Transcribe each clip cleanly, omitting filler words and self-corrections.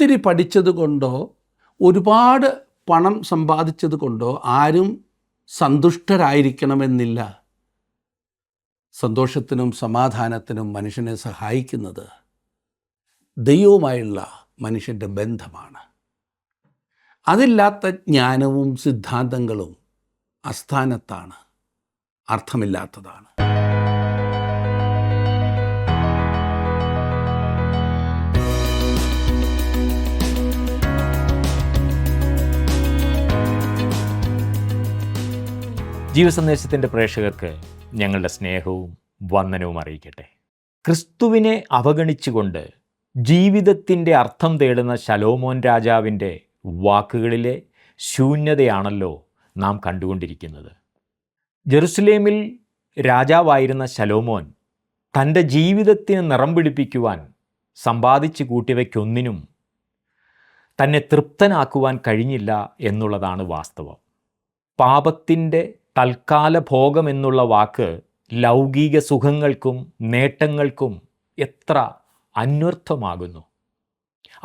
ഒത്തിരി പഠിച്ചത് കൊണ്ടോ ഒരുപാട് പണം സമ്പാദിച്ചത് കൊണ്ടോ ആരും സന്തുഷ്ടരായിരിക്കണമെന്നില്ല. സന്തോഷത്തിനും സമാധാനത്തിനും മനുഷ്യനെ സഹായിക്കുന്നത് ദൈവവുമായുള്ള മനുഷ്യൻ്റെ ബന്ധമാണ്. അതില്ലാത്ത ജ്ഞാനവും സിദ്ധാന്തങ്ങളും അസ്ഥാനത്താണ്, അർത്ഥമില്ലാത്തതാണ്. ജീവസന്ദേശത്തിൻ്റെ പ്രേക്ഷകർക്ക് ഞങ്ങളുടെ സ്നേഹവും വന്ദനവും അറിയിക്കട്ടെ. ക്രിസ്തുവിനെ അവഗണിച്ചുകൊണ്ട് ജീവിതത്തിൻ്റെ അർത്ഥം തേടുന്ന ശലോമോൻ രാജാവിൻ്റെ വാക്കുകളിലെ ശൂന്യതയാണല്ലോ നാം കണ്ടുകൊണ്ടിരിക്കുന്നത്. ജെറുസലേമിൽ രാജാവായിരുന്ന ശലോമോൻ തൻ്റെ ജീവിതത്തിന് നിറം പിടിപ്പിക്കുവാൻ സമ്പാദിച്ചു കൂട്ടിയവയ്ക്കൊന്നിനും തന്നെ തൃപ്തനാക്കുവാൻ കഴിഞ്ഞില്ല എന്നുള്ളതാണ് വാസ്തവം. പാപത്തിൻ്റെ തൽക്കാല ഭോഗം എന്നുള്ള വാക്ക് ലൗകിക സുഖങ്ങൾക്കും നേട്ടങ്ങൾക്കും എത്ര അന്വർത്ഥമാകുന്നു.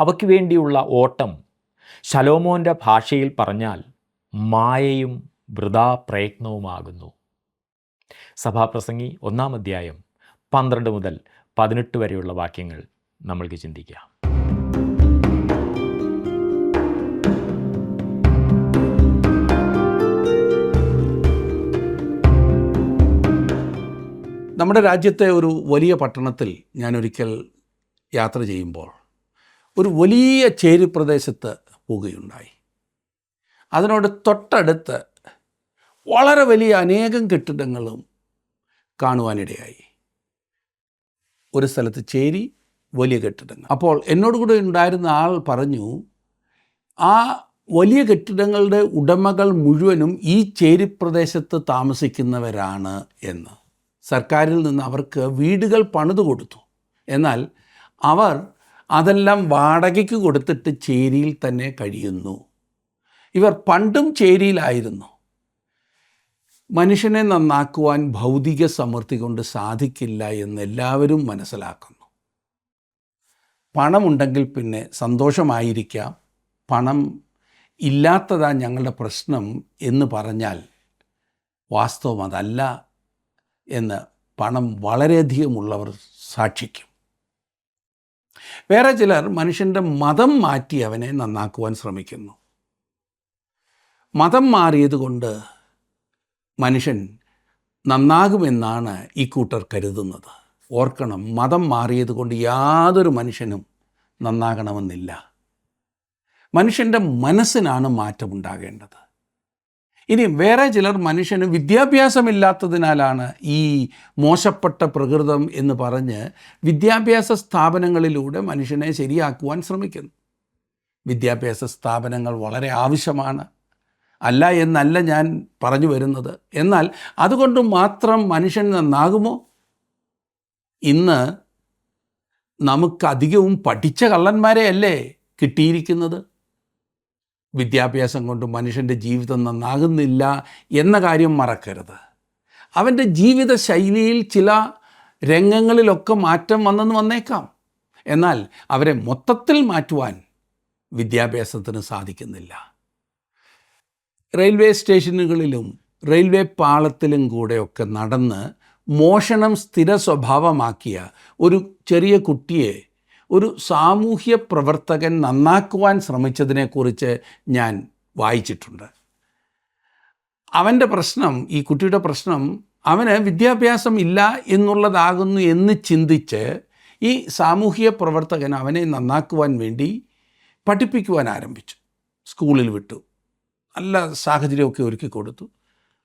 അവയ്ക്ക് വേണ്ടിയുള്ള ഓട്ടം ശലോമോൻ്റെ ഭാഷയിൽ പറഞ്ഞാൽ മായയും വൃഥാ പ്രയത്നവുമാകുന്നു. സഭാപ്രസംഗി 1-ാം അധ്യായം 12 മുതൽ 18 വരെയുള്ള വാക്യങ്ങൾ നമ്മൾക്ക് ചിന്തിക്കാം. നമ്മുടെ രാജ്യത്തെ ഒരു വലിയ പട്ടണത്തിൽ ഞാനൊരിക്കൽ യാത്ര ചെയ്യുമ്പോൾ ഒരു വലിയ ചേരി പ്രദേശത്ത് പോവുകയുണ്ടായി. അതിനോട് തൊട്ടടുത്ത് വളരെ വലിയ അനേകം കെട്ടിടങ്ങളും കാണുവാനിടയായി. ഒരു സ്ഥലത്ത് ചേരി, വലിയ കെട്ടിടങ്ങൾ. അപ്പോൾ എന്നോട് കൂടെ ഉണ്ടായിരുന്ന ആൾ പറഞ്ഞു, ആ വലിയ കെട്ടിടങ്ങളുടെ ഉടമകൾ മുഴുവനും ഈ ചേരി പ്രദേശത്ത് താമസിക്കുന്നവരാണ് എന്ന്. സർക്കാരിൽ നിന്ന് അവർക്ക് വീടുകൾ പണിതു കൊടുത്തു. എന്നാൽ അവർ അതെല്ലാം വാടകയ്ക്ക് കൊടുത്തിട്ട് ചേരിയിൽ തന്നെ കഴിയുന്നു. ഇവർ പണ്ടും ചേരിയിലായിരുന്നു. മനുഷ്യനെ നന്നാക്കുവാൻ ഭൗതിക സമൃദ്ധി കൊണ്ട് സാധിക്കില്ല എന്ന് എല്ലാവരും മനസ്സിലാക്കുന്നു. പണമുണ്ടെങ്കിൽ പിന്നെ സന്തോഷമായിരിക്കാം, പണം ഇല്ലാത്തതാ ഞങ്ങളുടെ പ്രശ്നം എന്ന് പറഞ്ഞാൽ വാസ്തവം അതല്ല എന്ന് പണം വളരെയധികമുള്ളവർ സാക്ഷിക്കും. വേറെ ചിലർ മനുഷ്യൻ്റെ മതം മാറ്റി അവനെ നന്നാക്കുവാൻ ശ്രമിക്കുന്നു. മതം മാറിയതുകൊണ്ട് മനുഷ്യൻ നന്നാകുമെന്നാണ് ഈ കൂട്ടർ കരുതുന്നത്. ഓർക്കണം, മതം മാറിയതുകൊണ്ട് യാതൊരു മനുഷ്യനും നന്നാകണമെന്നില്ല. മനുഷ്യൻ്റെ മനസ്സിനാണ് മാറ്റമുണ്ടാകേണ്ടത്. ഇനി വേറെ ചിലർ മനുഷ്യന് വിദ്യാഭ്യാസമില്ലാത്തതിനാലാണ് ഈ മോശപ്പെട്ട പ്രകൃതം എന്ന് പറഞ്ഞ് വിദ്യാഭ്യാസ സ്ഥാപനങ്ങളിലൂടെ മനുഷ്യനെ ശരിയാക്കുവാൻ ശ്രമിക്കുന്നു. വിദ്യാഭ്യാസ സ്ഥാപനങ്ങൾ വളരെ ആവശ്യമാണ്, അല്ല എന്നല്ല ഞാൻ പറഞ്ഞു വരുന്നത്. എന്നാൽ അതുകൊണ്ട് മാത്രം മനുഷ്യൻ നന്നാകുമോ? ഇന്ന് നമുക്കധികവും പഠിച്ച കള്ളന്മാരെ അല്ലേ കിട്ടിയിരിക്കുന്നത്. വിദ്യാഭ്യാസം കൊണ്ട് മനുഷ്യൻ്റെ ജീവിതം നന്നാകുന്നില്ല എന്ന കാര്യം മറക്കരുത്. അവൻ്റെ ജീവിത ശൈലിയിൽ ചില രംഗങ്ങളിലൊക്കെ മാറ്റം വന്നേക്കാം. എന്നാൽ അവരെ മൊത്തത്തിൽ മാറ്റുവാൻ വിദ്യാഭ്യാസത്തിന് സാധിക്കുന്നില്ല. റെയിൽവേ സ്റ്റേഷനുകളിലും റെയിൽവേ പാളത്തിലും കൂടെയൊക്കെ നടന്ന് മോഷണം സ്ഥിര സ്വഭാവമാക്കിയ ഒരു ചെറിയ കുട്ടിയെ ഒരു സാമൂഹ്യ പ്രവർത്തകൻ നന്നാക്കുവാൻ ശ്രമിച്ചതിനെക്കുറിച്ച് ഞാൻ വായിച്ചിട്ടുണ്ട്. അവൻ്റെ പ്രശ്നം, ഈ കുട്ടിയുടെ പ്രശ്നം, അവന് വിദ്യാഭ്യാസം ഇല്ല എന്നുള്ളതാകുന്നു എന്ന് ചിന്തിച്ച് ഈ സാമൂഹ്യ പ്രവർത്തകൻ അവനെ നന്നാക്കുവാൻ വേണ്ടി പഠിപ്പിക്കുവാൻ ആരംഭിച്ചു. സ്കൂളിൽ വിട്ടു, നല്ല സാഹചര്യമൊക്കെ ഒരുക്കി കൊടുത്തു.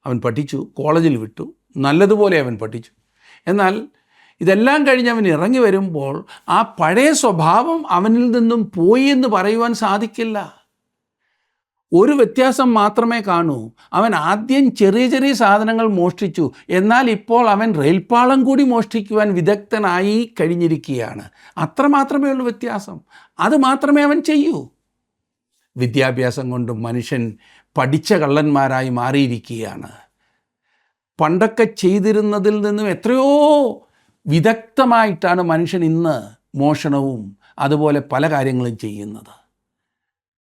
അവൻ പഠിച്ചു, കോളേജിൽ വിട്ടു, നല്ലതുപോലെ അവൻ പഠിച്ചു. എന്നാൽ ഇതെല്ലാം കഴിഞ്ഞ് അവൻ ഇറങ്ങി വരുമ്പോൾ ആ പഴയ സ്വഭാവം അവനിൽ നിന്നും പോയി എന്ന് പറയുവാൻ സാധിക്കില്ല. ഒരു വ്യത്യാസം മാത്രമേ കാണൂ. അവൻ ആദ്യം ചെറിയ ചെറിയ സാധനങ്ങൾ മോഷ്ടിച്ചു, എന്നാൽ ഇപ്പോൾ അവൻ റെയിൽപ്പാളം കൂടി മോഷ്ടിക്കുവാൻ വിദഗ്ധനായി കഴിഞ്ഞിരിക്കുകയാണ്. അത്ര മാത്രമേ ഉള്ളൂ വ്യത്യാസം. അത് മാത്രമേ അവൻ ചെയ്യൂ. വിദ്യാഭ്യാസം കൊണ്ട് മനുഷ്യൻ പഠിച്ച കള്ളന്മാരായി മാറിയിരിക്കുകയാണ്. പണ്ടൊക്കെ ചെയ്തിരുന്നതിൽ നിന്നും എത്രയോ വിദഗ്ധമായിട്ടാണ് മനുഷ്യൻ ഇന്ന് മോഷണവും അതുപോലെ പല കാര്യങ്ങളും ചെയ്യുന്നത്.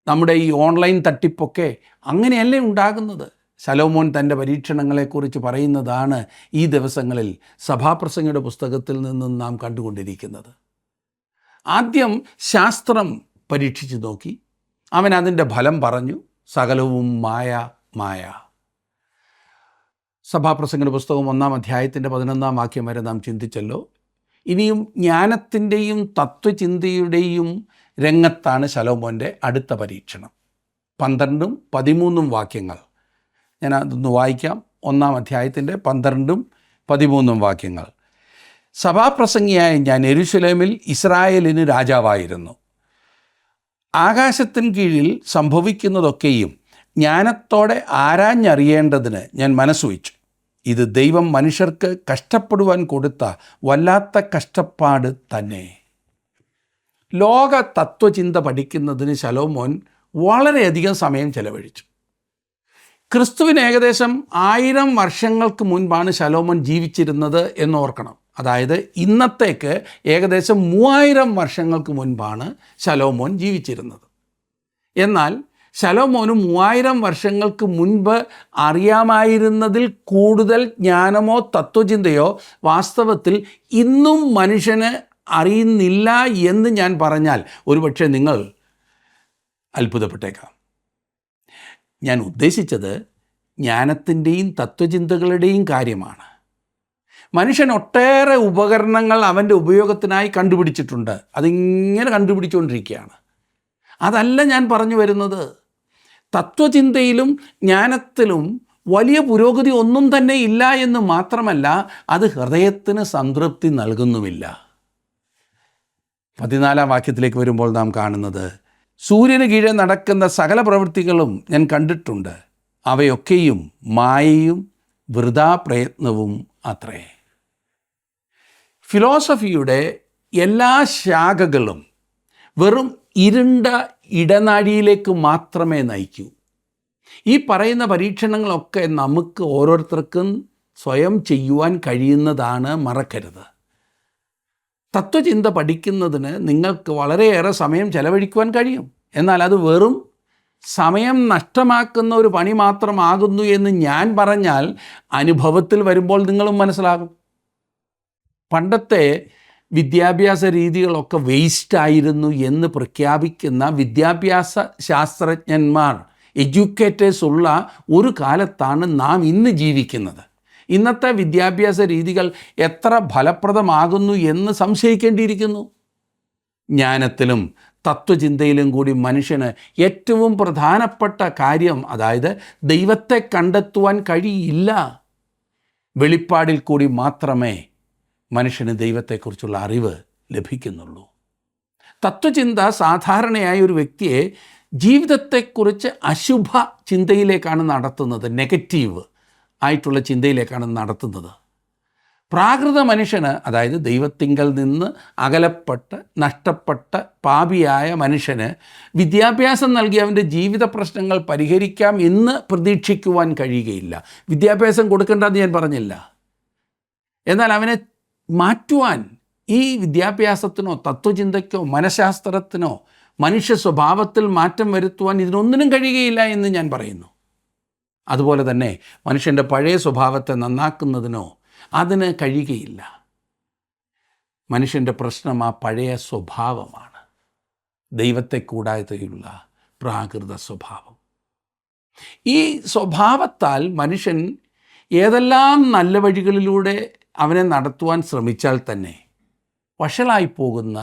നമ്മുടെ ഈ ഓൺലൈൻ തട്ടിപ്പൊക്കെ അങ്ങനെയല്ലേ ഉണ്ടാകുന്നത്? ശലോമോൻ തൻ്റെ പരീക്ഷണങ്ങളെക്കുറിച്ച് പറയുന്നതാണ് ഈ ദിവസങ്ങളിൽ സഭാപ്രസംഗിയുടെ പുസ്തകത്തിൽ നിന്നും നാം കണ്ടുകൊണ്ടിരിക്കുന്നത്. ആദ്യം ശാസ്ത്രം പരീക്ഷിച്ചു നോക്കി, അവൻ അതിൻ്റെ ഫലം പറഞ്ഞു, സകലവും മായ. സഭാപ്രസംഗിയുടെ പുസ്തകം 1-ാം അധ്യായത്തിൻ്റെ 11-ാം വാക്യം വരെ നാം ചിന്തിച്ചല്ലോ. ഇനിയും ജ്ഞാനത്തിൻ്റെയും തത്വചിന്തയുടെയും രംഗത്താണ് ശലോമോൻ്റെ അടുത്ത പരീക്ഷണം. 12-ഉം 13-ഉം വാക്യങ്ങൾ ഞാൻ അതൊന്ന് വായിക്കാം. 1-ാം അധ്യായത്തിൻ്റെ 12-ഉം 13-ഉം വാക്യങ്ങൾ. സഭാപ്രസംഗിയായ ഞാൻ യെരൂശലേമിൽ ഇസ്രായേലിന് രാജാവായിരുന്നു. ആകാശത്തിന് കീഴിൽ സംഭവിക്കുന്നതൊക്കെയും ജ്ഞാനത്തോടെ ആരാഞ്ഞറിയേണ്ടതിന് ഞാൻ മനസ്സുവെച്ചു. ഇത് ദൈവം മനുഷ്യർക്ക് കഷ്ടപ്പെടുവാൻ കൊടുത്ത വല്ലാത്ത കഷ്ടപ്പാട് തന്നെ. ലോക തത്വചിന്ത പഠിക്കുന്നതിന് ശലോമോൻ വളരെയധികം സമയം ചെലവഴിച്ചു. ക്രിസ്തുവിന് ഏകദേശം 1000 വർഷങ്ങൾക്ക് മുൻപാണ് ശലോമോൻ ജീവിച്ചിരുന്നത് എന്നോർക്കണം. അതായത് ഇന്നത്തേക്ക് ഏകദേശം 3000 വർഷങ്ങൾക്ക് മുൻപാണ് ശലോമോൻ ജീവിച്ചിരുന്നത്. എന്നാൽ ശലോമോന് 3000 വർഷങ്ങൾക്ക് മുൻപ് അറിയാമായിരുന്നതിൽ കൂടുതൽ ജ്ഞാനമോ തത്വചിന്തയോ വാസ്തവത്തിൽ ഇന്നും മനുഷ്യന് അറിയുന്നില്ല എന്ന് ഞാൻ പറഞ്ഞാൽ ഒരുപക്ഷെ നിങ്ങൾ അത്ഭുതപ്പെട്ടേക്കാം. ഞാൻ ഉദ്ദേശിച്ചത് ജ്ഞാനത്തിൻ്റെയും തത്വചിന്തകളുടെയും കാര്യമാണ്. മനുഷ്യൻ ഒട്ടേറെ ഉപകരണങ്ങൾ അവൻ്റെ ഉപയോഗത്തിനായി കണ്ടുപിടിച്ചിട്ടുണ്ട്. അതിങ്ങനെ കണ്ടുപിടിച്ചുകൊണ്ടിരിക്കുകയാണ്. അതല്ല ഞാൻ പറഞ്ഞു വരുന്നത്. തത്വചിന്തയിലും ജ്ഞാനത്തിലും വലിയ പുരോഗതി ഒന്നും തന്നെ ഇല്ല എന്ന് മാത്രമല്ല, അത് ഹൃദയത്തിന് സംതൃപ്തി നൽകുന്നുമില്ല. 14-ാം വാക്യത്തിലേക്ക് വരുമ്പോൾ നാം കാണുന്നത്, സൂര്യന് കീഴെ നടക്കുന്ന സകല പ്രവൃത്തികളും ഞാൻ കണ്ടിട്ടുണ്ട്, അവയൊക്കെയും മായയും വൃഥാ പ്രയത്നവും അത്രേ. ഫിലോസഫിയുടെ എല്ലാ ശാഖകളും വെറും ഇരുണ്ട ഇടനാഴിയിലേക്ക് മാത്രമേ നയിക്കൂ. ഈ പറയുന്ന പരീക്ഷണങ്ങളൊക്കെ നമുക്ക് ഓരോരുത്തർക്കും സ്വയം ചെയ്യുവാൻ കഴിയുന്നതാണ്, മറക്കരുത്. തത്വചിന്ത പഠിക്കുന്നതിന് നിങ്ങൾക്ക് വളരെയേറെ സമയം ചെലവഴിക്കുവാൻ കഴിയും. എന്നാൽ അത് വെറും സമയം നഷ്ടമാക്കുന്ന ഒരു പണി മാത്രമാകുന്നു എന്ന് ഞാൻ പറഞ്ഞാൽ അനുഭവത്തിൽ വരുമ്പോൾ നിങ്ങളും മനസ്സിലാകും. പണ്ടത്തെ വിദ്യാഭ്യാസ രീതികളൊക്കെ വേസ്റ്റായിരുന്നു എന്ന് പ്രഖ്യാപിക്കുന്ന വിദ്യാഭ്യാസ ശാസ്ത്രജ്ഞന്മാർ, എഡ്യൂക്കേറ്റേഴ്സ് ഉള്ള ഒരു കാലത്താണ് നാം ഇന്ന് ജീവിക്കുന്നത്. ഇന്നത്തെ വിദ്യാഭ്യാസ രീതികൾ എത്ര ഫലപ്രദമാകുന്നു എന്ന് സംശയിക്കേണ്ടിയിരിക്കുന്നു. ജ്ഞാനത്തിലും തത്വചിന്തയിലും കൂടി മനുഷ്യന് ഏറ്റവും പ്രധാനപ്പെട്ട കാര്യം, അതായത് ദൈവത്തെ കണ്ടെത്തുവാൻ കഴിയില്ല. വെളിപ്പാടിൽ കൂടി മാത്രമേ മനുഷ്യന് ദൈവത്തെക്കുറിച്ചുള്ള അറിവ് ലഭിക്കുന്നുള്ളൂ. തത്വചിന്ത സാധാരണയായി ഒരു വ്യക്തിയെ ജീവിതത്തെക്കുറിച്ച് അശുഭ ചിന്തയിലേക്കാണ് നടത്തുന്നത്, നെഗറ്റീവ് ആയിട്ടുള്ള ചിന്തയിലേക്കാണ് നടത്തുന്നത്. പ്രാകൃത മനുഷ്യന്, അതായത് ദൈവത്തിങ്കൽ നിന്ന് അകലപ്പെട്ട് നഷ്ടപ്പെട്ട പാപിയായ മനുഷ്യന് വിദ്യാഭ്യാസം നൽകി അവൻ്റെ ജീവിത പ്രശ്നങ്ങൾ പരിഹരിക്കാം എന്ന് പ്രതീക്ഷിക്കുവാൻ കഴിയുകയില്ല. വിദ്യാഭ്യാസം കൊടുക്കേണ്ടതെന്ന് ഞാൻ പറഞ്ഞില്ല. എന്നാൽ അവനെ മാറ്റുവാൻ ഈ വിദ്യാഭ്യാസത്തിനോ തത്വചിന്തയ്ക്കോ മനഃശാസ്ത്രത്തിനോ മനുഷ്യ സ്വഭാവത്തിൽ മാറ്റം വരുത്തുവാൻ ഇതിനൊന്നിനും കഴിയുകയില്ല എന്ന് ഞാൻ പറയുന്നു. അതുപോലെ തന്നെ മനുഷ്യൻ്റെ പഴയ സ്വഭാവത്തെ നന്നാക്കുന്നതിനോ അതിന് കഴിയുകയില്ല. മനുഷ്യൻ്റെ പ്രശ്നം ആ പഴയ സ്വഭാവമാണ്, ദൈവത്തെ കൂടാതെയുള്ള പ്രാകൃത സ്വഭാവം. ഈ സ്വഭാവത്താൽ മനുഷ്യൻ ഏതെല്ലാം നല്ല വഴികളിലൂടെ അവനെ നടത്തുവാൻ ശ്രമിച്ചാൽ തന്നെ വഷളായിപ്പോകുന്ന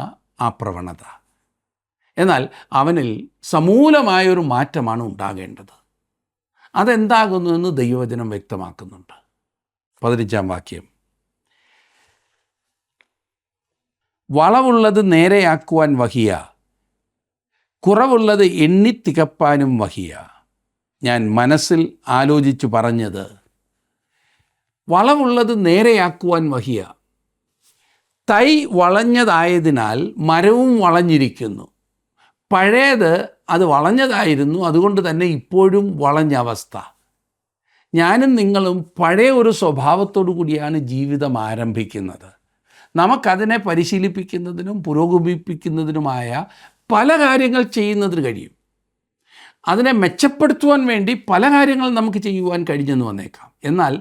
ആ പ്രവണത. എന്നാൽ അവനിൽ സമൂലമായൊരു മാറ്റമാണ് ഉണ്ടാകേണ്ടത്. അതെന്താകുന്നു എന്ന് ദൈവവചനം വ്യക്തമാക്കുന്നുണ്ട്. 15-ാം വാക്യം, വളവുള്ളത് നേരെയാക്കുവാൻ വഹിയ, കുറവുള്ളത് എണ്ണിത്തികപ്പാനും വഹിയ. ഞാൻ മനസ്സിൽ ആലോചിച്ചു പറഞ്ഞത്, വളവുള്ളത് നേരെയാക്കുവാൻ വഹിയ. തൈ വളഞ്ഞതായതിനാൽ മരവും വളഞ്ഞിരിക്കുന്നു. പഴയത് അത് വളഞ്ഞതായിരുന്നു, അതുകൊണ്ട് തന്നെ ഇപ്പോഴും വളഞ്ഞ അവസ്ഥ. ഞാനും നിങ്ങളും പഴയ ഒരു സ്വഭാവത്തോടു കൂടിയാണ് ജീവിതം ആരംഭിക്കുന്നത്. നമുക്കതിനെ പരിശീലിപ്പിക്കുന്നതിനും പുരോഗമിപ്പിക്കുന്നതിനുമായ പല കാര്യങ്ങൾ ചെയ്യുന്നതിന് കഴിയും. അതിനെ മെച്ചപ്പെടുത്തുവാൻ വേണ്ടി പല കാര്യങ്ങളും നമുക്ക് ചെയ്യുവാൻ കഴിഞ്ഞെന്ന് വന്നേക്കാം. എന്നാൽ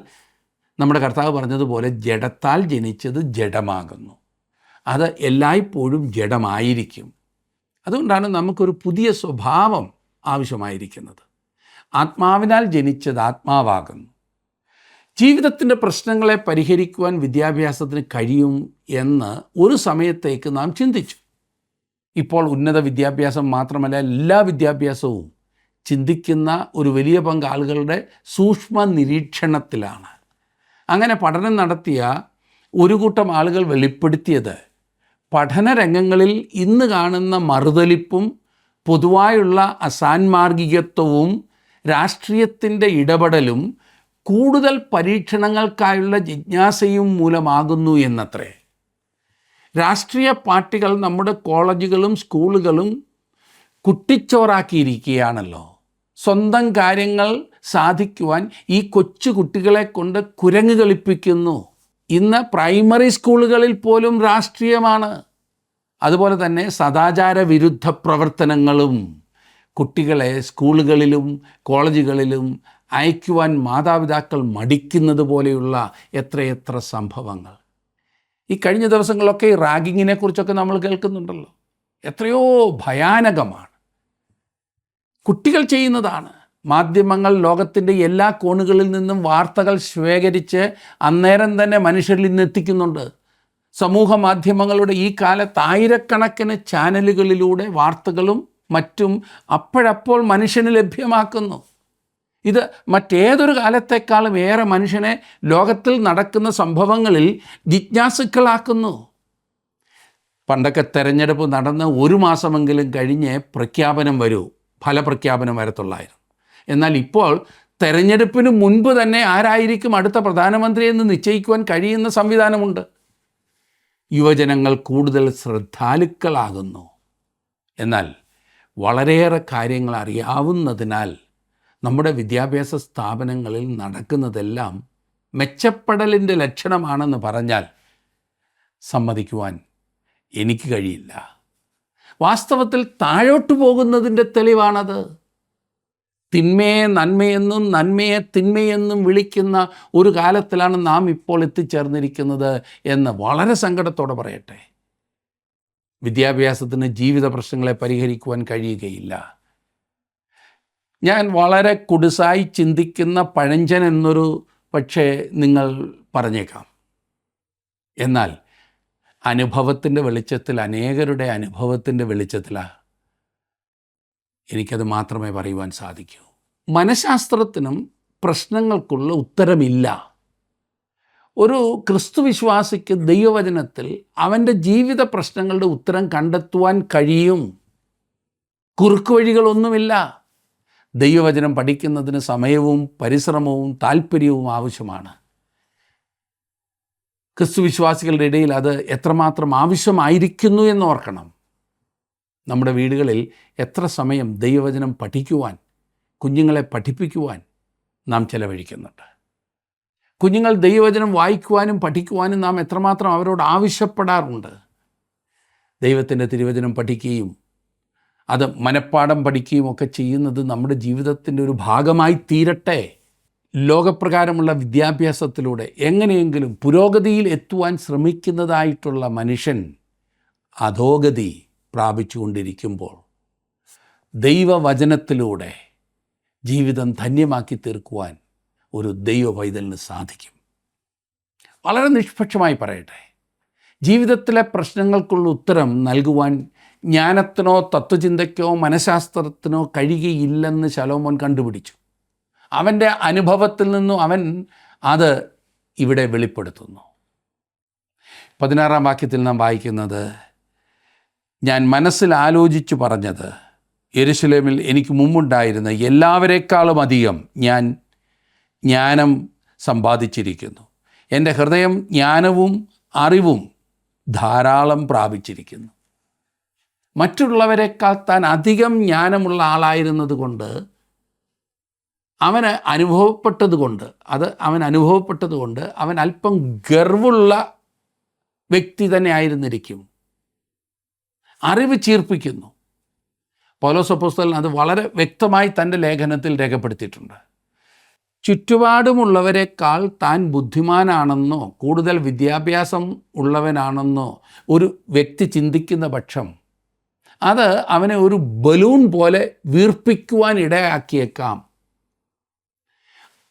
നമ്മുടെ കർത്താവ് പറഞ്ഞതുപോലെ ജഡത്താൽ ജനിച്ചത് ജഡമാകുന്നു. അത് എല്ലായ്പ്പോഴും ജഡമായിരിക്കും. അതുകൊണ്ടാണ് നമുക്കൊരു പുതിയ സ്വഭാവം ആവശ്യമായിരിക്കുന്നത്. ആത്മാവിനാൽ ജനിച്ചത് ആത്മാവാകുന്നു. ജീവിതത്തിൻ്റെ പ്രശ്നങ്ങളെ പരിഹരിക്കുവാൻ വിദ്യാഭ്യാസത്തിന് കഴിയും എന്ന് ഒരു സമയത്തേക്ക് നാം ചിന്തിച്ചു. ഇപ്പോൾ ഉന്നത വിദ്യാഭ്യാസം മാത്രമല്ല, എല്ലാ വിദ്യാഭ്യാസവും ചിന്തിക്കുന്ന ഒരു വലിയ പങ്ക് ആളുകളുടെ സൂക്ഷ്മ നിരീക്ഷണത്തിലാണ്. അങ്ങനെ പഠനം നടത്തിയ ഒരു കൂട്ടം ആളുകൾ വെളിപ്പെടുത്തിയത് പഠനരംഗങ്ങളിൽ ഇന്ന് കാണുന്ന മറുതലിപ്പും പൊതുവായുള്ള അസാൻമാർഗികത്വവും രാഷ്ട്രീയത്തിൻ്റെ ഇടപെടലും കൂടുതൽ പരീക്ഷണങ്ങൾക്കായുള്ള ജിജ്ഞാസയും മൂലമാകുന്നു എന്നത്രേ. രാഷ്ട്രീയ പാർട്ടികൾ നമ്മുടെ കോളേജുകളും സ്കൂളുകളും കുട്ടിച്ചോറാക്കിയിരിക്കുകയാണല്ലോ. സ്വന്തം കാര്യങ്ങൾ സാധിക്കുവാൻ ഈ കൊച്ചു കുട്ടികളെ കൊണ്ട് കുരങ്ങ് കളിപ്പിക്കുന്നു. ഇന്ന് പ്രൈമറി സ്കൂളുകളിൽ പോലും രാഷ്ട്രീയമാണ്. അതുപോലെ തന്നെ സദാചാര വിരുദ്ധ പ്രവർത്തനങ്ങളും കുട്ടികളെ സ്കൂളുകളിലും കോളേജുകളിലും അയക്കുവാൻ മാതാപിതാക്കൾ മടിക്കുന്നത് പോലെയുള്ള എത്രയെത്ര സംഭവങ്ങൾ. ഈ കഴിഞ്ഞ ദിവസങ്ങളിലൊക്കെ ഈ റാഗിങ്ങിനെ കുറിച്ചൊക്കെ നമ്മൾ കേൾക്കുന്നുണ്ടല്ലോ. എത്രയോ ഭയാനകമാണ്. കുട്ടികൾ ചെയ്യുന്നതാണ്. മാധ്യമങ്ങൾ ലോകത്തിൻ്റെ എല്ലാ കോണുകളിൽ നിന്നും വാർത്തകൾ ശേഖരിച്ച് അന്നേരം തന്നെ മനുഷ്യരിൽ നിന്ന് എത്തിക്കുന്നുണ്ട്. സമൂഹ മാധ്യമങ്ങളുടെ ഈ കാലത്ത് ആയിരക്കണക്കിന് ചാനലുകളിലൂടെ വാർത്തകളും മറ്റും അപ്പോഴപ്പോൾ മനുഷ്യന് ലഭ്യമാക്കുന്നു. ഇത് മറ്റേതൊരു കാലത്തേക്കാളും ഏറെ മനുഷ്യനെ ലോകത്തിൽ നടക്കുന്ന സംഭവങ്ങളിൽ ജിജ്ഞാസുക്കളാക്കുന്നു. പണ്ടൊക്കെ തെരഞ്ഞെടുപ്പ് നടന്ന് ഒരു മാസമെങ്കിലും കഴിഞ്ഞ് പ്രഖ്യാപനം വരൂ, ഫലപ്രഖ്യാപനം വരത്തുള്ളായിരുന്നു. എന്നാൽ ഇപ്പോൾ തെരഞ്ഞെടുപ്പിന് മുൻപ് തന്നെ ആരായിരിക്കും അടുത്ത പ്രധാനമന്ത്രി എന്ന് നിശ്ചയിക്കുവാൻ കഴിയുന്ന സംവിധാനമുണ്ട്. യുവജനങ്ങൾ കൂടുതൽ ശ്രദ്ധാലുക്കളാകുന്നു. എന്നാൽ വളരെയേറെ കാര്യങ്ങൾ അറിയാവുന്നതിനാൽ നമ്മുടെ വിദ്യാഭ്യാസ സ്ഥാപനങ്ങളിൽ നടക്കുന്നതെല്ലാം മെച്ചപ്പെടലിൻ്റെ ലക്ഷണമാണെന്ന് പറഞ്ഞാൽ സമ്മതിക്കുവാൻ എനിക്ക് കഴിയില്ല. വാസ്തവത്തിൽ താഴോട്ട് പോകുന്നതിൻ്റെ തെളിവാണത്. തിന്മയെ നന്മയെന്നും നന്മയെ തിന്മയെന്നും വിളിക്കുന്ന ഒരു കാലത്തിലാണ് നാം ഇപ്പോൾ എത്തിച്ചേർന്നിരിക്കുന്നത് എന്ന് വളരെ സങ്കടത്തോടെ പറയട്ടെ. വിദ്യാഭ്യാസത്തിന് ജീവിത പ്രശ്നങ്ങളെ പരിഹരിക്കുവാൻ കഴിയുകയില്ല. ഞാൻ വളരെ കുടുസായി ചിന്തിക്കുന്ന പഴഞ്ചൻ എന്നൊരു പക്ഷേ നിങ്ങൾ പറഞ്ഞേക്കാം. എന്നാൽ അനുഭവത്തിൻ്റെ വെളിച്ചത്തിൽ, അനേകരുടെ അനുഭവത്തിൻ്റെ വെളിച്ചത്തിലാണ് എനിക്കത് മാത്രമേ പറയുവാൻ സാധിക്കൂ. മനഃശാസ്ത്രത്തിനും പ്രശ്നങ്ങൾക്കുള്ള ഉത്തരമില്ല. ഒരു ക്രിസ്തുവിശ്വാസിക്ക് ദൈവവചനത്തിൽ അവൻ്റെ ജീവിത പ്രശ്നങ്ങളുടെ ഉത്തരം കണ്ടെത്തുവാൻ കഴിയും. കുറുക്കുവഴികളൊന്നുമില്ല. ദൈവവചനം പഠിക്കുന്നതിന് സമയവും പരിശ്രമവും താല്പര്യവും ആവശ്യമാണ്. ക്രിസ്തുവിശ്വാസികളുടെ ഇടയിൽ അത് എത്രമാത്രം ആവശ്യമായിരിക്കുന്നു എന്നോർക്കണം. നമ്മുടെ വീടുകളിൽ എത്ര സമയം ദൈവവചനം പഠിക്കുവാൻ, കുഞ്ഞുങ്ങളെ പഠിപ്പിക്കുവാൻ നാം ചെലവഴിക്കുന്നുണ്ട്. കുഞ്ഞുങ്ങൾ ദൈവവചനം വായിക്കുവാനും പഠിക്കുവാനും നാം എത്രമാത്രം അവരോട് ആവശ്യപ്പെടാറുണ്ട്. ദൈവത്തിൻ്റെ തിരുവചനം പഠിക്കുകയും അത് മനഃപ്പാഠം പഠിക്കുകയും ഒക്കെ ചെയ്യുന്നത് നമ്മുടെ ജീവിതത്തിൻ്റെ ഒരു ഭാഗമായി തീരട്ടെ. ലോകപ്രകാരമുള്ള വിദ്യാഭ്യാസത്തിലൂടെ എങ്ങനെയെങ്കിലും പുരോഗതിയിൽ എത്തുവാൻ ശ്രമിക്കുന്നതായിട്ടുള്ള മനുഷ്യൻ അധോഗതി പ്രാപിച്ചുകൊണ്ടിരിക്കുമ്പോൾ ദൈവവചനത്തിലൂടെ ജീവിതം ധന്യമാക്കി തീർക്കുവാൻ ഒരു ദൈവ പൈതലിന് സാധിക്കും. വളരെ നിഷ്പക്ഷമായി പറയട്ടെ, ജീവിതത്തിലെ പ്രശ്നങ്ങൾക്കുള്ള ഉത്തരം നൽകുവാൻ ജ്ഞാനത്തിനോ തത്വചിന്തയ്ക്കോ മനഃശാസ്ത്രത്തിനോ കഴിയുകയില്ലെന്ന് ശലോമോൻ കണ്ടുപിടിച്ചു. അവൻ്റെ അനുഭവത്തിൽ നിന്നും അവൻ അത് ഇവിടെ വെളിപ്പെടുത്തുന്നു. 16-ാം വാക്യത്തിൽ നാം വായിക്കുന്നത്, ഞാൻ മനസ്സിൽ ആലോചിച്ചു പറഞ്ഞത്, യെരുശലേമിൽ എനിക്ക് മുമ്പുണ്ടായിരുന്ന എല്ലാവരെക്കാളും അധികം ഞാൻ ജ്ഞാനം സമ്പാദിച്ചിരിക്കുന്നു. എൻ്റെ ഹൃദയം ജ്ഞാനവും അറിവും ധാരാളം പ്രാപിച്ചിരിക്കുന്നു. മറ്റുള്ളവരെക്കാൾ താൻ അധികം ജ്ഞാനമുള്ള ആളായിരുന്നത് കൊണ്ട് അവൻ അനുഭവപ്പെട്ടതുകൊണ്ട് അവൻ അല്പം ഗർവുള്ള വ്യക്തി തന്നെ ആയിരുന്നിരിക്കും. അറിവ് ചീർപ്പിക്കുന്നു. പൗലോസ് അപ്പോസ്തലൻ അത് വളരെ വ്യക്തമായി തൻ്റെ ലേഖനത്തിൽ രേഖപ്പെടുത്തിയിട്ടുണ്ട്. ചുറ്റുപാടുമുള്ളവരെക്കാൾ താൻ ബുദ്ധിമാനാണെന്നോ കൂടുതൽ വിദ്യാഭ്യാസം ഉള്ളവനാണെന്നോ ഒരു വ്യക്തി ചിന്തിക്കുന്ന പക്ഷം അത് അവനെ ഒരു ബലൂൺ പോലെ വീർപ്പിക്കുവാൻ ഇടയാക്കിയേക്കാം.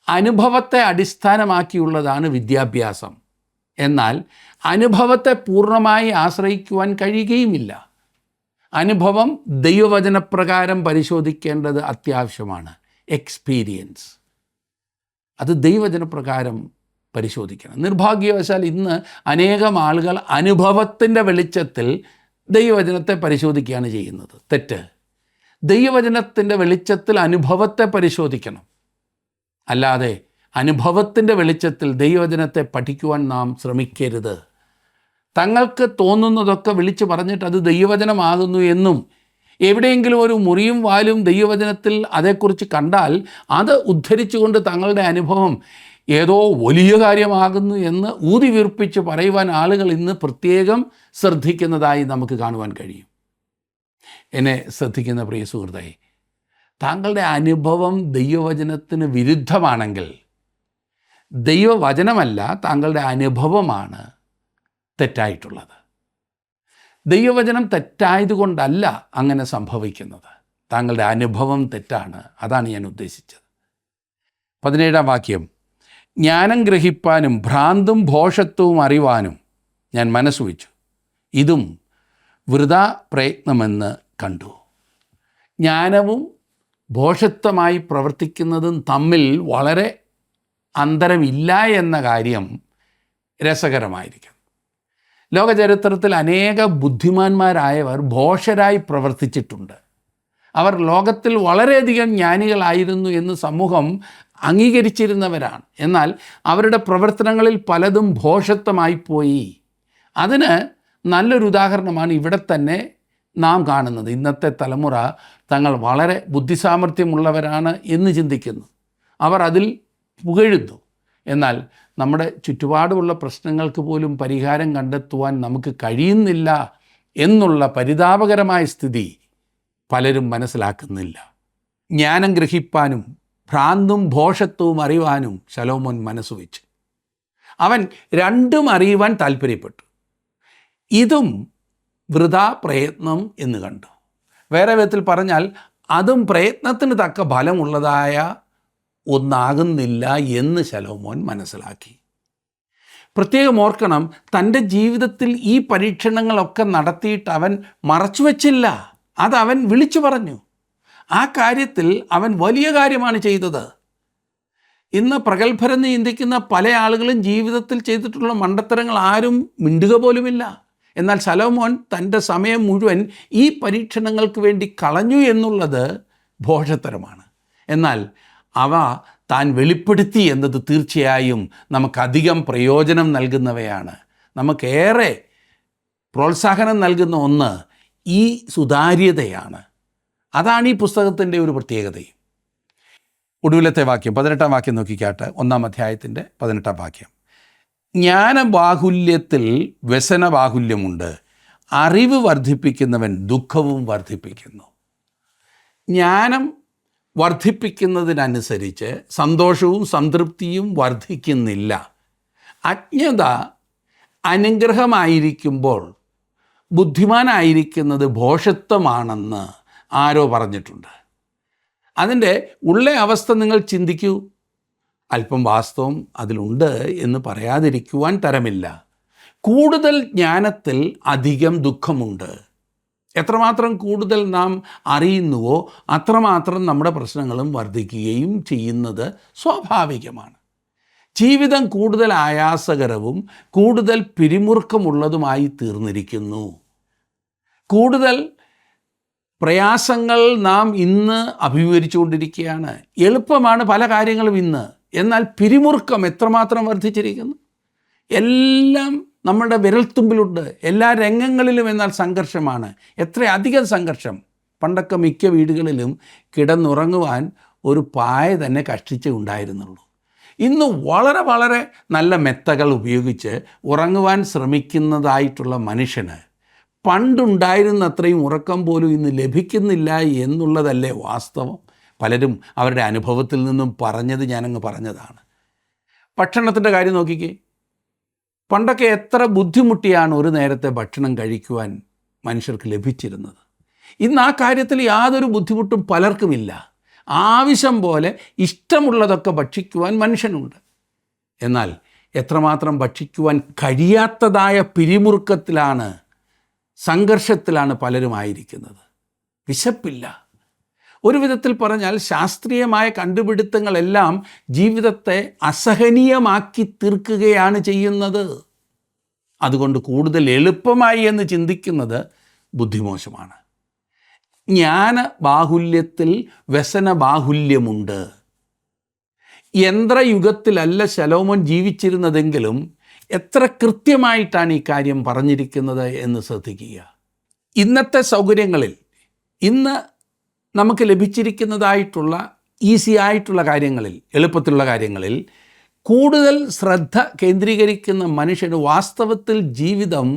അനുഭവത്തെ അടിസ്ഥാനമാക്കിയുള്ളതാണ് വിദ്യാഭ്യാസം. എന്നാൽ അനുഭവത്തെ പൂർണ്ണമായി ആശ്രയിക്കുവാൻ കഴിയുകയുമില്ല. അനുഭവം ദൈവവചനപ്രകാരം പരിശോധിക്കേണ്ടത് അത്യാവശ്യമാണ്. എക്സ്പീരിയൻസ് അത് ദൈവവചനപ്രകാരം പരിശോധിക്കണം. നിർഭാഗ്യവശാൽ ഇന്ന് അനേകം ആളുകൾ അനുഭവത്തിൻ്റെ വെളിച്ചത്തിൽ ദൈവവചനത്തെ പരിശോധിക്കുകയാണ് ചെയ്യുന്നത്. തെറ്റ്. ദൈവവചനത്തിൻ്റെ വെളിച്ചത്തിൽ അനുഭവത്തെ പരിശോധിക്കണം. അല്ലാതെ അനുഭവത്തിൻ്റെ വെളിച്ചത്തിൽ ദൈവവചനത്തെ പഠിക്കുവാൻ നാം ശ്രമിക്കരുത്. തങ്ങൾക്ക് തോന്നുന്നതൊക്കെ വിളിച്ചു പറഞ്ഞിട്ട് അത് ദൈവവചനമാകുന്നു എന്നും എവിടെയെങ്കിലും ഒരു മുറിയും വാലും ദൈവവചനത്തിൽ അതേക്കുറിച്ച് കണ്ടാൽ അത് ഉദ്ധരിച്ചുകൊണ്ട് തങ്ങളുടെ അനുഭവം ഏതോ വലിയ കാര്യമാകുന്നു എന്ന് ഊതി വീർപ്പിച്ച് പറയുവാൻ ആളുകൾ ഇന്ന് പ്രത്യേകം ശ്രദ്ധിക്കുന്നതായി നമുക്ക് കാണുവാൻ കഴിയും. എന്നെ ശ്രദ്ധിക്കുന്ന പ്രിയ സുഹൃത്തേ, താങ്കളുടെ അനുഭവം ദൈവവചനത്തിന് വിരുദ്ധമാണെങ്കിൽ ദൈവവചനമല്ല, താങ്കളുടെ അനുഭവമാണ് തെറ്റായിട്ടുള്ളത്. ദൈവവചനം തെറ്റായതുകൊണ്ടല്ല അങ്ങനെ സംഭവിക്കുന്നത്. താങ്കളുടെ അനുഭവം തെറ്റാണ്. അതാണ് ഞാൻ ഉദ്ദേശിച്ചത്. 17-ാം വാക്യം, ജ്ഞാനം ഗ്രഹിപ്പാനും ഭ്രാന്തും ഭോഷത്വവും അറിവാനും ഞാൻ മനസ്സ് വെച്ചു, ഇതും വൃഥാ പ്രയത്നമെന്ന് കണ്ടു. ജ്ഞാനവും ഭോഷത്വമായി പ്രവർത്തിക്കുന്നതും തമ്മിൽ വളരെ അന്തരമില്ല എന്ന കാര്യം രസകരമായിരിക്കും. ലോകചരിത്രത്തിൽ അനേക ബുദ്ധിമാന്മാരായവർ ഭോഷരായി പ്രവർത്തിച്ചിട്ടുണ്ട്. അവർ ലോകത്തിൽ വളരെയധികം ജ്ഞാനികളായിരുന്നു എന്ന് സമൂഹം അംഗീകരിച്ചിരുന്നവരാണ്. എന്നാൽ അവരുടെ പ്രവർത്തനങ്ങളിൽ പലതും ഭോഷത്വമായി പോയി. അതിന് നല്ലൊരു ഉദാഹരണമാണ് ഇവിടെ തന്നെ നാം കാണുന്നത്. ഇന്നത്തെ തലമുറ തങ്ങൾ വളരെ ബുദ്ധിസാമർഥ്യമുള്ളവരാണ് എന്ന് ചിന്തിക്കുന്നു. അവർ അതിൽ പുകഴുന്നു. എന്നാൽ നമ്മുടെ ചുറ്റുപാടുമുള്ള പ്രശ്നങ്ങൾക്ക് പോലും പരിഹാരം കണ്ടെത്തുവാൻ നമുക്ക് കഴിയുന്നില്ല എന്നുള്ള പരിതാപകരമായ സ്ഥിതി പലരും മനസ്സിലാക്കുന്നില്ല. ജ്ഞാനം ഗ്രഹിപ്പാനും ഭ്രാന്തും ഭോഷത്വവും അറിയുവാനും ശലോമോൻ മനസ്സ് വെച്ചു. അവൻ രണ്ടും അറിയുവാൻ താല്പര്യപ്പെട്ടു. ഇതും വൃഥാ പ്രയത്നം എന്ന് കണ്ടു. വേറെ വിധത്തിൽ പറഞ്ഞാൽ അതും പ്രയത്നത്തിന് തക്ക ഫലമുള്ളതായ ഒന്നാകുന്നില്ല എന്ന് ശലോമോൻ മനസ്സിലാക്കി. പ്രത്യേകം ഓർക്കണം, തൻ്റെ ജീവിതത്തിൽ ഈ പരീക്ഷണങ്ങളൊക്കെ നടത്തിയിട്ട് അവൻ മറച്ചുവെച്ചില്ല. അതവൻ വിളിച്ചു പറഞ്ഞു. ആ കാര്യത്തിൽ അവൻ വലിയ കാര്യമാണ് ചെയ്തത്. ഇന്ന് പ്രഗത്ഭരെന്ന് ചിന്തിക്കുന്ന പല ആളുകളും ജീവിതത്തിൽ ചെയ്തിട്ടുള്ള മണ്ടത്തരങ്ങൾ ആരും മിണ്ടുക പോലുമില്ല. എന്നാൽ ശലോമോൻ തൻ്റെ സമയം മുഴുവൻ ഈ പരീക്ഷണങ്ങൾക്ക് വേണ്ടി കളഞ്ഞു എന്നുള്ളത് ഭോഷത്തരമാണ്. എന്നാൽ അവ താൻ വെളിപ്പെടുത്തി എന്നത് തീർച്ചയായും നമുക്കധികം പ്രയോജനം നൽകുന്നവയാണ്. നമുക്കേറെ പ്രോത്സാഹനം നൽകുന്ന ഒന്ന് ഈ സുതാര്യതയാണ്. അതാണ് ഈ പുസ്തകത്തിൻ്റെ ഒരു പ്രത്യേകതയും. ഒടുവിലത്തെ വാക്യം 18-ാം വാക്യം നോക്കിക്കാട്ട്. 1-ാം അധ്യായത്തിൻ്റെ 18-ാം വാക്യം, ജ്ഞാനബാഹുല്യത്തിൽ വ്യസനബാഹുല്യമുണ്ട്, അറിവ് വർദ്ധിപ്പിക്കുന്നവൻ ദുഃഖവും വർദ്ധിപ്പിക്കുന്നു. ജ്ഞാനം വർദ്ധിപ്പിക്കുന്നതിനനുസരിച്ച് സന്തോഷവും സംതൃപ്തിയും വർദ്ധിക്കുന്നില്ല. അജ്ഞത അനുഗ്രഹമായിരിക്കുമ്പോൾ ബുദ്ധിമാനായിരിക്കുന്നത് ഭോഷത്വമാണെന്ന് ആരോ പറഞ്ഞിട്ടുണ്ട്. അതിൻ്റെ ഉള്ള അവസ്ഥ നിങ്ങൾ ചിന്തിക്കൂ. അല്പം വാസ്തവം അതിലുണ്ട് എന്ന് പറയാതിരിക്കുവാൻ തരമില്ല. കൂടുതൽ ജ്ഞാനത്തിൽ അധികം ദുഃഖമുണ്ട്. എത്രമാത്രം കൂടുതൽ നാം അറിയുന്നുവോ അത്രമാത്രം നമ്മുടെ പ്രശ്നങ്ങളും വർദ്ധിക്കുകയും ചെയ്യുന്നത് സ്വാഭാവികമാണ്. ജീവിതം കൂടുതൽ ആയാസകരവും കൂടുതൽ പിരിമുറുക്കമുള്ളതുമായി തീർന്നിരിക്കുന്നു. കൂടുതൽ പ്രയാസങ്ങൾ നാം ഇന്ന് അഭിമുഖീകരിച്ചുകൊണ്ടിരിക്കുകയാണ്. എളുപ്പമാണ് പല കാര്യങ്ങളും ഇന്ന്, എന്നാൽ പിരിമുറുക്കം എത്രമാത്രം വർദ്ധിച്ചിരിക്കുന്നു. എല്ലാം നമ്മുടെ വിരൽത്തുമ്പിലുണ്ട്, എല്ലാ രംഗങ്ങളിലും. എന്നാൽ സംഘർഷമാണ്, എത്രയധികം സംഘർഷം. പണ്ടൊക്കെ മിക്ക വീടുകളിലും കിടന്നുറങ്ങുവാൻ ഒരു പായ തന്നെ കഷ്ടിച്ചേ ഉണ്ടായിരുന്നുള്ളൂ. ഇന്ന് വളരെ വളരെ നല്ല മെത്തകൾ ഉപയോഗിച്ച് ഉറങ്ങുവാൻ ശ്രമിക്കുന്നതായിട്ടുള്ള മനുഷ്യന് പണ്ടുണ്ടായിരുന്ന അത്രയും ഉറക്കം പോലും ഇന്ന് ലഭിക്കുന്നില്ല എന്നുള്ളതല്ലേ വാസ്തവം. പലരും അവരുടെ അനുഭവത്തിൽ നിന്നും പറഞ്ഞത് ഞാനങ്ങ് പറഞ്ഞതാണ്. ഭക്ഷണത്തിൻ്റെ കാര്യം നോക്കിക്കേ. പണ്ടൊക്കെ എത്ര ബുദ്ധിമുട്ടിയാണ് ഒരു നേരത്തെ ഭക്ഷണം കഴിക്കുവാൻ മനുഷ്യർക്ക് ലഭിച്ചിരുന്നത്. ഇന്ന് ആ കാര്യത്തിൽ യാതൊരു ബുദ്ധിമുട്ടും പലർക്കുമില്ല. ആവശ്യം പോലെ ഇഷ്ടമുള്ളതൊക്കെ ഭക്ഷിക്കുവാൻ മനുഷ്യനുണ്ട്. എന്നാൽ എത്രമാത്രം ഭക്ഷിക്കുവാൻ കഴിയാത്തതായ പിരിമുറുക്കത്തിലാണ്, സംഘർഷത്തിലാണ് പലരും ആയിരിക്കുന്നത്. വിശപ്പില്ല. ഒരു വിധത്തിൽ പറഞ്ഞാൽ ശാസ്ത്രീയമായ കണ്ടുപിടുത്തങ്ങളെല്ലാം ജീവിതത്തെ അസഹനീയമാക്കി തീർക്കുകയാണ് ചെയ്യുന്നത്. അതുകൊണ്ട് കൂടുതൽ എളുപ്പമായി എന്ന് ചിന്തിക്കുന്നത് ബുദ്ധിമോശമാണ്. ജ്ഞാന ബാഹുല്യത്തിൽ വ്യസന ബാഹുല്യമുണ്ട്. യന്ത്രയുഗത്തിലല്ല ശലോമോൻ ജീവിച്ചിരുന്നതെങ്കിലും എത്ര കൃത്യമായിട്ടാണ് ഈ കാര്യം പറഞ്ഞിരിക്കുന്നത് എന്ന് ശ്രദ്ധിക്കുക. ഇന്നത്തെ സൗകര്യങ്ങളിൽ, ഇന്ന് നമുക്ക് ലഭിച്ചിരിക്കുന്നതായിട്ടുള്ള ഈസി ആയിട്ടുള്ള കാര്യങ്ങളിൽ, എളുപ്പത്തിലുള്ള കാര്യങ്ങളിൽ കൂടുതൽ ശ്രദ്ധ കേന്ദ്രീകരിക്കുന്ന മനുഷ്യന് വാസ്തവത്തിൽ ജീവിതം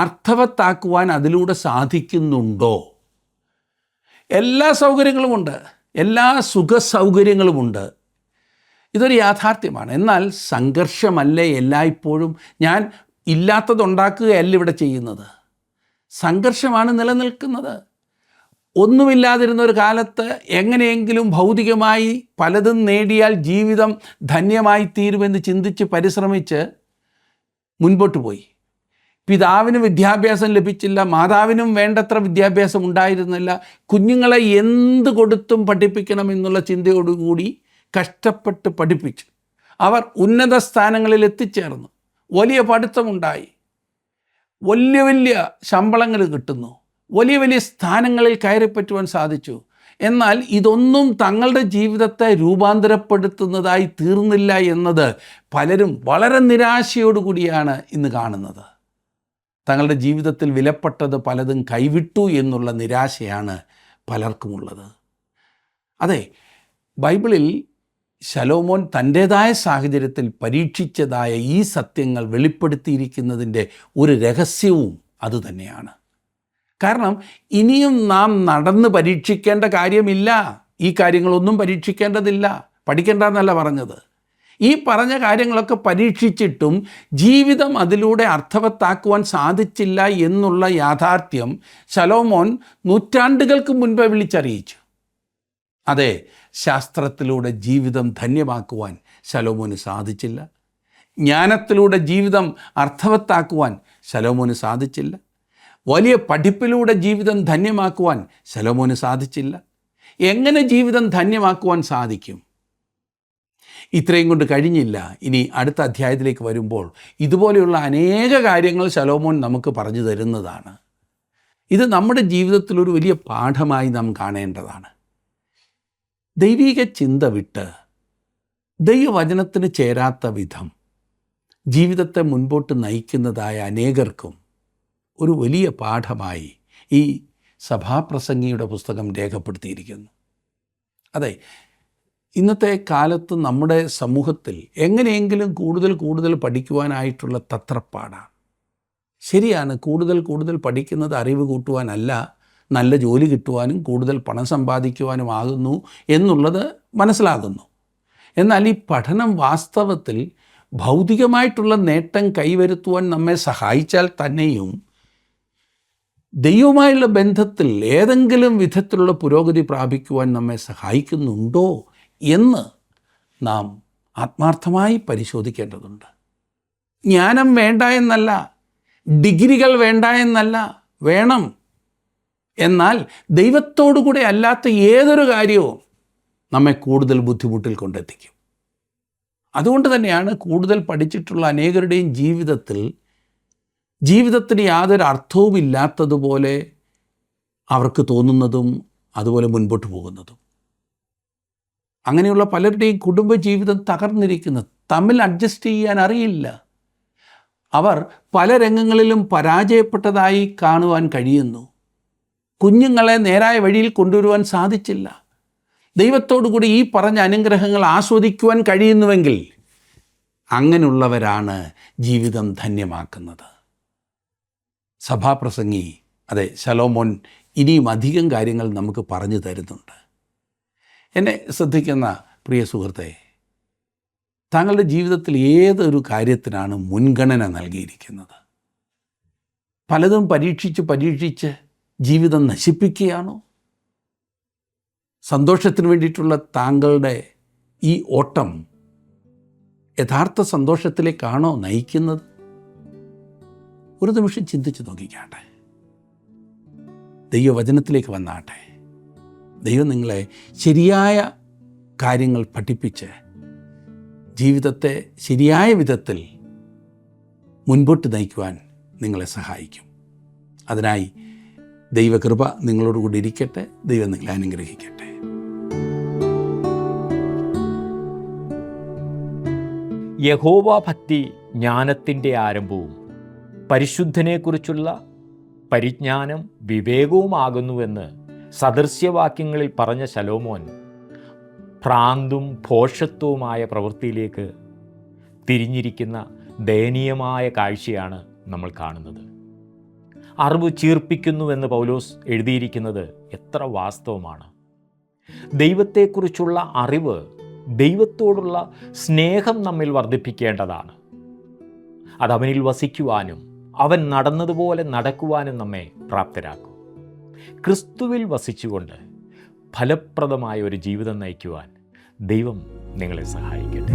അർത്ഥവത്താക്കുവാൻ അതിലൂടെ സാധിക്കുന്നുണ്ടോ? എല്ലാ സൗകര്യങ്ങളുമുണ്ട്, എല്ലാ സുഖസൗകര്യങ്ങളുമുണ്ട്. ഇതൊരു യാഥാർത്ഥ്യമാണ്. എന്നാൽ സംഘർഷമല്ലേ എല്ലായ്പ്പോഴും? ഞാൻ ഇല്ലാത്തതുണ്ടാക്കുകയല്ല ഇവിടെ ചെയ്യുന്നത്. സംഘർഷമാണ് നിലനിൽക്കുന്നത്. ഒന്നുമില്ലാതിരുന്ന ഒരു കാലത്ത് എങ്ങനെയെങ്കിലും ഭൗതികമായി പലതും നേടിയാൽ ജീവിതം ധന്യമായി തീരുമെന്ന് ചിന്തിച്ച് പരിശ്രമിച്ച് മുൻപോട്ട് പോയി. പിതാവിന് വിദ്യാഭ്യാസം ലഭിച്ചില്ല, മാതാവിനും വേണ്ടത്ര വിദ്യാഭ്യാസം ഉണ്ടായിരുന്നില്ല. കുഞ്ഞുങ്ങളെ എന്ത് കൊടുത്തും പഠിപ്പിക്കണം എന്നുള്ള ചിന്തയോടുകൂടി കഷ്ടപ്പെട്ട് പഠിപ്പിച്ചു. അവർ ഉന്നത സ്ഥാനങ്ങളിൽ എത്തിച്ചേർന്നു. വലിയ പഠിത്തമുണ്ടായി, വലിയ വലിയ ശമ്പളങ്ങൾ കിട്ടുന്നു, വലിയ വലിയ സ്ഥാനങ്ങളിൽ കയറിപ്പറ്റുവാൻ സാധിച്ചു. എന്നാൽ ഇതൊന്നും തങ്ങളുടെ ജീവിതത്തെ രൂപാന്തരപ്പെടുത്തുന്നതായി തീർന്നില്ല എന്നത് പലരും വളരെ നിരാശയോടുകൂടിയാണ് ഇന്ന് കാണുന്നത്. തങ്ങളുടെ ജീവിതത്തിൽ വിലപ്പെട്ടത് പലതും കൈവിട്ടു എന്നുള്ള നിരാശയാണ് പലർക്കുമുള്ളത്. അതെ, ബൈബിളിൽ ശലോമോൻ തൻ്റേതായ സാഹചര്യത്തിൽ പരീക്ഷിച്ചതായ ഈ സത്യങ്ങൾ വെളിപ്പെടുത്തിയിരിക്കുന്നതിൻ്റെ ഒരു രഹസ്യവും അതുതന്നെയാണ്. കാരണം ഇനിയും നാം നടന്ന് പരീക്ഷിക്കേണ്ട കാര്യമില്ല. ഈ കാര്യങ്ങളൊന്നും പരീക്ഷിക്കേണ്ടതില്ല, പഠിക്കേണ്ടെന്നല്ല പറഞ്ഞത്. ഈ പറഞ്ഞ കാര്യങ്ങളൊക്കെ പരീക്ഷിച്ചിട്ടും ജീവിതം അതിലൂടെ അർത്ഥവത്താക്കുവാൻ സാധിച്ചില്ല എന്നുള്ള യാഥാർത്ഥ്യം ശലോമോൻ നൂറ്റാണ്ടുകൾക്ക് മുൻപേ വിളിച്ചറിയിച്ചു. അതെ, ശാസ്ത്രത്തിലൂടെ ജീവിതം ധന്യമാക്കുവാൻ ശലോമോന് സാധിച്ചില്ല. ജ്ഞാനത്തിലൂടെ ജീവിതം അർത്ഥവത്താക്കുവാൻ ശലോമോന് സാധിച്ചില്ല. വലിയ പഠിപ്പിലൂടെ ജീവിതം ധന്യമാക്കുവാൻ ശലോമോന് സാധിച്ചില്ല. എങ്ങനെ ജീവിതം ധന്യമാക്കുവാൻ സാധിക്കും? ഇത്രയും കൊണ്ട് കഴിഞ്ഞില്ല. ഇനി അടുത്ത അധ്യായത്തിലേക്ക് വരുമ്പോൾ ഇതുപോലെയുള്ള അനേക കാര്യങ്ങൾ ശലോമോൻ നമുക്ക് പറഞ്ഞു തരുന്നതാണ്. ഇത് നമ്മുടെ ജീവിതത്തിലൊരു വലിയ പാഠമായി നാം കാണേണ്ടതാണ്. ദൈവിക ചിന്ത വിട്ട് ദൈവവചനത്തിന് ചേരാത്ത വിധം ജീവിതത്തെ മുൻപോട്ട് നയിക്കുന്നതായ അനേകർക്കും ഒരു വലിയ പാഠമായി ഈ സഭാപ്രസംഗിയുടെ പുസ്തകം രേഖപ്പെടുത്തിയിരിക്കുന്നു. അതെ, ഇന്നത്തെ കാലത്ത് നമ്മുടെ സമൂഹത്തിൽ എങ്ങനെയെങ്കിലും കൂടുതൽ പഠിക്കുവാനായിട്ടുള്ള തത്രപ്പാടാണ്. ശരിയാണ്, കൂടുതൽ പഠിക്കുന്നത് അറിവ് കൂട്ടുവാനല്ല, നല്ല ജോലി കിട്ടുവാനും കൂടുതൽ പണം സമ്പാദിക്കുവാനും ആകുന്നു എന്നുള്ളത് മനസ്സിലാകുന്നു. എന്നാൽ ഈ പഠനം വാസ്തവത്തിൽ ഭൗതികമായിട്ടുള്ള നേട്ടം കൈവരുത്തുവാൻ നമ്മെ സഹായിച്ചാൽ തന്നെയും ദൈവവുമായുള്ള ബന്ധത്തിൽ ഏതെങ്കിലും വിധത്തിലുള്ള പുരോഗതി പ്രാപിക്കുവാൻ നമ്മെ സഹായിക്കുന്നുണ്ടോ എന്ന് നാം ആത്മാർത്ഥമായി പരിശോധിക്കേണ്ടതുണ്ട്. ജ്ഞാനം വേണ്ട എന്നല്ല, ഡിഗ്രികൾ വേണ്ട എന്നല്ല, വേണം. എന്നാൽ ദൈവത്തോടുകൂടെ അല്ലാത്ത ഏതൊരു കാര്യവും നമ്മെ കൂടുതൽ ബുദ്ധിമുട്ടിൽ കൊണ്ടെത്തിക്കും. അതുകൊണ്ട് തന്നെയാണ് കൂടുതൽ പഠിച്ചിട്ടുള്ള അനേകരുടെയും ജീവിതത്തിന് യാതൊരു അർത്ഥവുമില്ലാത്തതുപോലെ അവർക്ക് തോന്നുന്നതും അതുപോലെ മുൻപോട്ട് പോകുന്നതും. അങ്ങനെയുള്ള പലരുടെയും കുടുംബജീവിതം തകർന്നിരിക്കുന്നത്, തമ്മിൽ അഡ്ജസ്റ്റ് ചെയ്യാൻ അറിയില്ല. അവർ പല രംഗങ്ങളിലും പരാജയപ്പെട്ടതായി കാണുവാൻ കഴിയുന്നു. കുഞ്ഞുങ്ങളെ നേരായ വഴിയിൽ കൊണ്ടുവരുവാൻ സാധിച്ചില്ല. ദൈവത്തോടുകൂടി ഈ പറഞ്ഞ അനുഗ്രഹങ്ങൾ ആസ്വദിക്കുവാൻ കഴിയുന്നുവെങ്കിൽ അങ്ങനെയുള്ളവരാണ് ജീവിതം ധന്യമാക്കുന്നത്. സഭാപ്രസംഗി അതെ, ശലോമോൻ ഇനിയും അധികം കാര്യങ്ങൾ നമുക്ക് പറഞ്ഞു തരുന്നുണ്ട്. എന്നെ ശ്രദ്ധിക്കുന്ന പ്രിയ സുഹൃത്തെ, താങ്കളുടെ ജീവിതത്തിൽ ഏതൊരു കാര്യത്തിനാണ് മുൻഗണന നൽകിയിരിക്കുന്നത്? പലതും പരീക്ഷിച്ച് ജീവിതം നശിപ്പിക്കുകയാണോ? സന്തോഷത്തിന് വേണ്ടിയിട്ടുള്ള താങ്കളുടെ ഈ ഓട്ടം യഥാർത്ഥ സന്തോഷത്തിലേക്കാണോ നയിക്കുന്നത്? ഒരു നിമിഷം ചിന്തിച്ച് നോക്കിക്കാട്ടെ. ദൈവവചനത്തിലേക്ക് വന്നാട്ടെ. ദൈവം നിങ്ങളെ ശരിയായ കാര്യങ്ങൾ പഠിപ്പിച്ച് ജീവിതത്തെ ശരിയായ വിധത്തിൽ മുൻപോട്ട് നയിക്കുവാൻ നിങ്ങളെ സഹായിക്കും. അതിനായി ദൈവകൃപ നിങ്ങളോടുകൂടി ഇരിക്കട്ടെ. ദൈവം നിങ്ങളെ അനുഗ്രഹിക്കട്ടെ. യഹോവാഭക്തി ജ്ഞാനത്തിൻ്റെ ആരംഭവും പരിശുദ്ധനെക്കുറിച്ചുള്ള പരിജ്ഞാനം വിവേകവുമാകുന്നുവെന്ന് സദൃശ്യവാക്യങ്ങളിൽ പറഞ്ഞ ശലോമോൻ ഭ്രാന്തും ഭോഷത്വവുമായ പ്രവൃത്തിയിലേക്ക് തിരിഞ്ഞിരിക്കുന്ന ദയനീയമായ കാഴ്ചയാണ് നമ്മൾ കാണുന്നത്. അറിവ് ചീർപ്പിക്കുന്നുവെന്ന് പൗലോസ് എഴുതിയിരിക്കുന്നത് എത്ര വാസ്തവമാണ്. ദൈവത്തെക്കുറിച്ചുള്ള അറിവ് ദൈവത്തോടുള്ള സ്നേഹം നമ്മിൽ വർദ്ധിപ്പിക്കേണ്ടതാണ്. അതവനിൽ വസിക്കുവാനും അവൻ നടന്നതുപോലെ നടക്കുവാനും നമ്മെ പ്രാപ്തരാക്കും. ക്രിസ്തുവിൽ വസിച്ചുകൊണ്ട് ഫലപ്രദമായ ഒരു ജീവിതം നയിക്കുവാൻ ദൈവം നിങ്ങളെ സഹായിക്കട്ടെ.